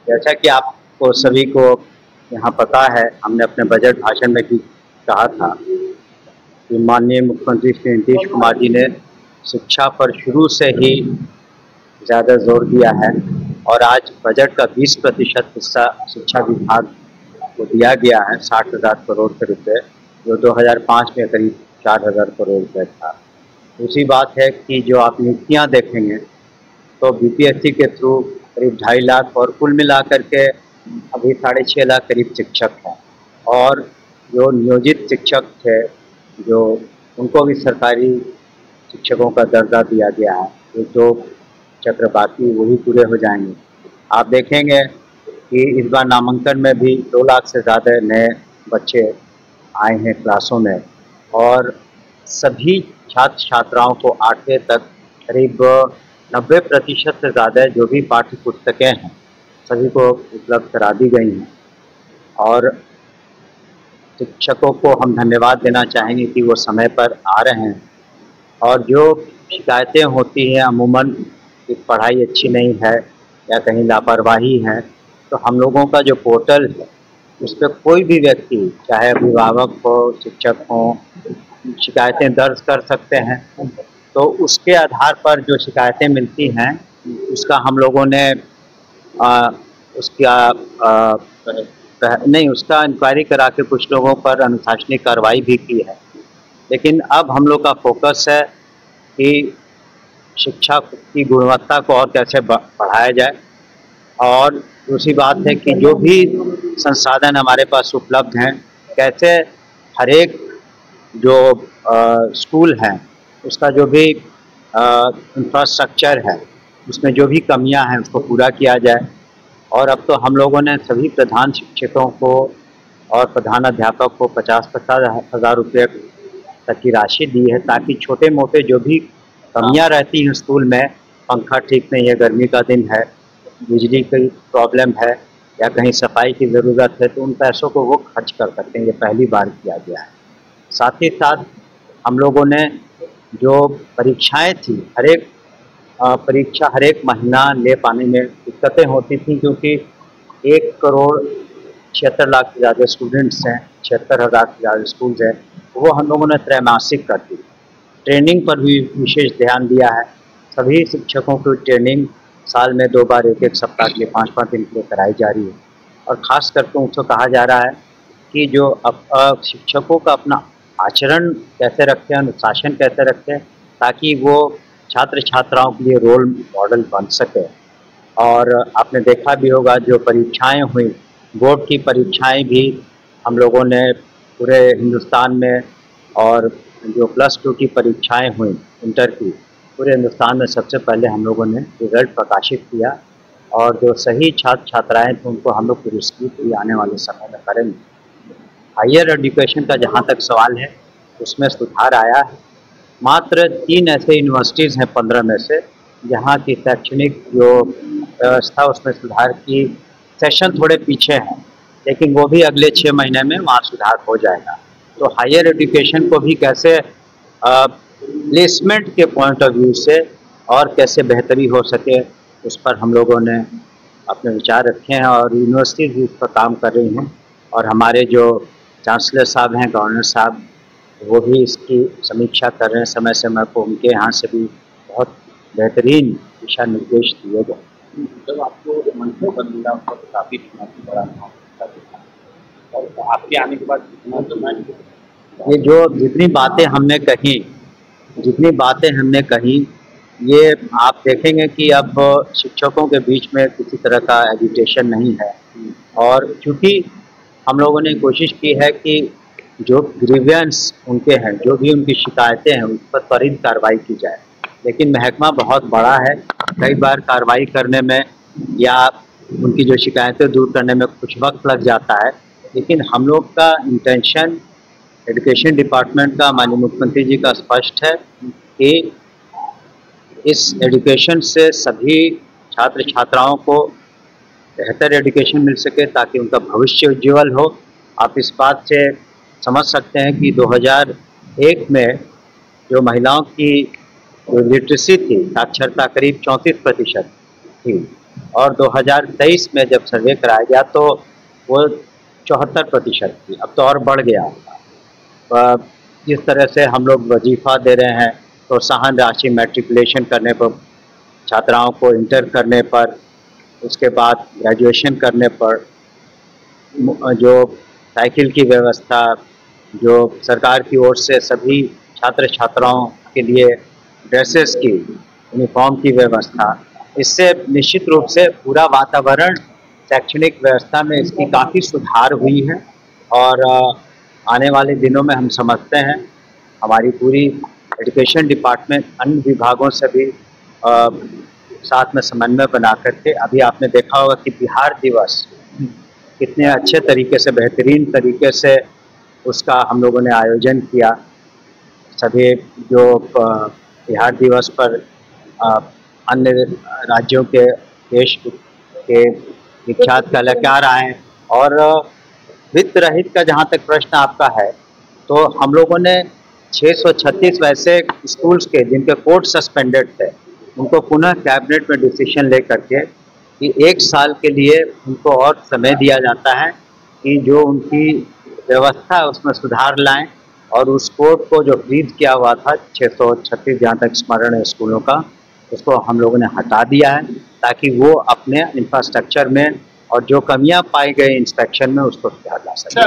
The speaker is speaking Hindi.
जैसा कि आपको सभी को यहाँ पता है, हमने अपने बजट भाषण में भी कहा था कि माननीय मुख्यमंत्री श्री नीतीश कुमार जी ने शिक्षा पर शुरू से ही ज़्यादा जोर दिया है और आज बजट का 20% हिस्सा शिक्षा विभाग को दिया गया है 60,000 करोड़ के रुपये, जो 2005 में करीब 4,000 करोड़ रुपये था। दूसरी बात है कि जो आप नियुक्तियाँ देखेंगे तो बीपीएससी के थ्रू करीब 2.5 लाख और कुल मिलाकर के अभी 6.5 लाख करीब शिक्षक हैं और जो नियोजित शिक्षक थे जो उनको भी सरकारी शिक्षकों का दर्जा दिया गया है। ये 2 चक्र बाकी वो भी पूरे हो जाएंगे। आप देखेंगे कि इस बार नामांकन में भी 2 लाख से ज़्यादा नए बच्चे आए हैं क्लासों में और सभी छात्र छात्राओं को 8वीं तक करीब 90% से ज़्यादा जो भी पाठ्य पुस्तकें हैं सभी को उपलब्ध करा दी गई हैं और शिक्षकों को हम धन्यवाद देना चाहेंगे कि वो समय पर आ रहे हैं। और जो शिकायतें होती हैं अमूमन कि पढ़ाई अच्छी नहीं है या कहीं लापरवाही है, तो हम लोगों का जो पोर्टल है उस पर कोई भी व्यक्ति चाहे अभिभावक हो शिक्षक हो शिकायतें दर्ज कर सकते हैं। तो उसके आधार पर जो शिकायतें मिलती हैं उसका हम लोगों ने उसका इंक्वायरी करा के कुछ लोगों पर अनुशासनिक कार्रवाई भी की है। लेकिन अब हम लोग का फोकस है कि शिक्षा की गुणवत्ता को और कैसे बढ़ाया जाए और दूसरी बात है कि जो भी संसाधन हमारे पास उपलब्ध हैं कैसे हर एक जो स्कूल हैं उसका जो भी इंफ्रास्ट्रक्चर है उसमें जो भी कमियां हैं उसको पूरा किया जाए। और अब तो हम लोगों ने सभी प्रधान शिक्षकों को और प्रधान अध्यापक को 50-50 हज़ार रुपये तक की राशि दी है ताकि छोटे मोटे जो भी कमियां रहती हैं स्कूल में, पंखा ठीक नहीं है, गर्मी का दिन है, बिजली की प्रॉब्लम है या कहीं सफाई की ज़रूरत है, तो उन पैसों को वो खर्च कर सकते हैं। ये पहली बार किया गया है। साथ ही साथ हम लोगों ने जो परीक्षाएं थी हर एक परीक्षा हर एक महीना ले पाने में दिक्कतें होती थी क्योंकि 1,76 लाख से ज़्यादा स्टूडेंट्स हैं, 76,000 से ज़्यादा स्कूल्स हैं, वो हम लोगों ने त्रैमासिक कर दी। ट्रेनिंग पर भी विशेष ध्यान दिया है। सभी शिक्षकों की ट्रेनिंग साल में 2 बार 1-1 सप्ताह के लिए 5-5 दिन के लिए कराई जा रही है और ख़ास करके उनको कहा जा रहा है कि जो शिक्षकों का अपना आचरण कैसे रखें, अनुशासन कैसे रखें ताकि वो छात्र छात्राओं के लिए रोल मॉडल बन सके। और आपने देखा भी होगा जो परीक्षाएं हुई, बोर्ड की परीक्षाएं भी हम लोगों ने पूरे हिंदुस्तान में और जो +2 की परीक्षाएं हुई इंटर की पूरे हिंदुस्तान में सबसे पहले हम लोगों ने रिजल्ट प्रकाशित किया और जो सही छात्र छात्राएँ थे उनको हम लोग पुरस्कृत भी आने वाले समय में करेंगे। हायर एजुकेशन का जहाँ तक सवाल है उसमें सुधार आया है। मात्र 3 ऐसे यूनिवर्सिटीज़ हैं 15 में से जहाँ की शैक्षणिक जो व्यवस्था उसमें सुधार की सेशन थोड़े पीछे हैं, लेकिन वो भी अगले 6 महीने में वहाँ सुधार हो जाएगा। तो हायर एजुकेशन को भी कैसे प्लेसमेंट के पॉइंट ऑफ व्यू से और कैसे बेहतरी हो सके उस पर हम लोगों ने अपने विचार रखे हैं और यूनिवर्सिटीज़ भी उस पर काम कर रही हैं और हमारे जो चांसलर साहब हैं, गवर्नर साहब, वो भी इसकी समीक्षा कर रहे हैं। समय समय पर उनके यहाँ से भी बहुत बेहतरीन दिशा निर्देश दिए गए। जब आपको मंत्री पद मिला उसका तो काफ़ी चुनौती बड़ा था और आपके आने के बाद कितना ये जो जितनी बातें हमने कही ये आप देखेंगे कि अब शिक्षकों के बीच में किसी तरह का एजिटेशन नहीं है और चूँकि हम लोगों ने कोशिश की है कि जो ग्रीवेंस उनके हैं, जो भी उनकी शिकायतें हैं उस पर त्वरित कार्रवाई की जाए। लेकिन महकमा बहुत बड़ा है, कई बार कार्रवाई करने में या उनकी जो शिकायतें दूर करने में कुछ वक्त लग जाता है। लेकिन हम लोग का इंटेंशन एजुकेशन डिपार्टमेंट का, माननीय मुख्यमंत्री जी का स्पष्ट है कि इस एजुकेशन से सभी छात्र छात्राओं को बेहतर एजुकेशन मिल सके ताकि उनका भविष्य उज्ज्वल हो। आप इस बात से समझ सकते हैं कि 2001 में जो महिलाओं की जो लिटरेसी थी, साक्षरता करीब 34% थी और 2023 में जब सर्वे कराया गया तो वो 74% थी। अब तो और बढ़ गया। जिस तरह से हम लोग वजीफ़ा दे रहे हैं, प्रोत्साहन राशि मैट्रिकुलेशन करने पर, छात्राओं को इंटर करने पर, उसके बाद ग्रेजुएशन करने पर, जो साइकिल की व्यवस्था, जो सरकार की ओर से सभी छात्र छात्राओं के लिए ड्रेसेस की, यूनिफॉर्म की व्यवस्था, इससे निश्चित रूप से पूरा वातावरण शैक्षणिक व्यवस्था में इसकी काफ़ी सुधार हुई है। और आने वाले दिनों में हम समझते हैं हमारी पूरी एजुकेशन डिपार्टमेंट अन्य विभागों से भी साथ में समन्वय बना करके, अभी आपने देखा होगा कि बिहार दिवस कितने अच्छे तरीके से, बेहतरीन तरीके से उसका हम लोगों ने आयोजन किया। सभी जो बिहार दिवस पर अन्य राज्यों के, देश के विख्यात कलाकार आए। और वित्त रहित का जहाँ तक प्रश्न आपका है, तो हम लोगों ने 636 वैसे स्कूल्स के जिनके कोर्स सस्पेंडेड थे, उनको पुनः कैबिनेट में डिसीजन ले करके कि 1 साल के लिए उनको और समय दिया जाता है कि जो उनकी व्यवस्था है उसमें सुधार लाएं, और उस कोड को जो फ्रीज किया हुआ था 636 जहाँ तक स्मरण है स्कूलों का, उसको हम लोगों ने हटा दिया है ताकि वो अपने इंफ्रास्ट्रक्चर में और जो कमियां पाई गई इंस्पेक्शन में उसको सुधार ला सकें।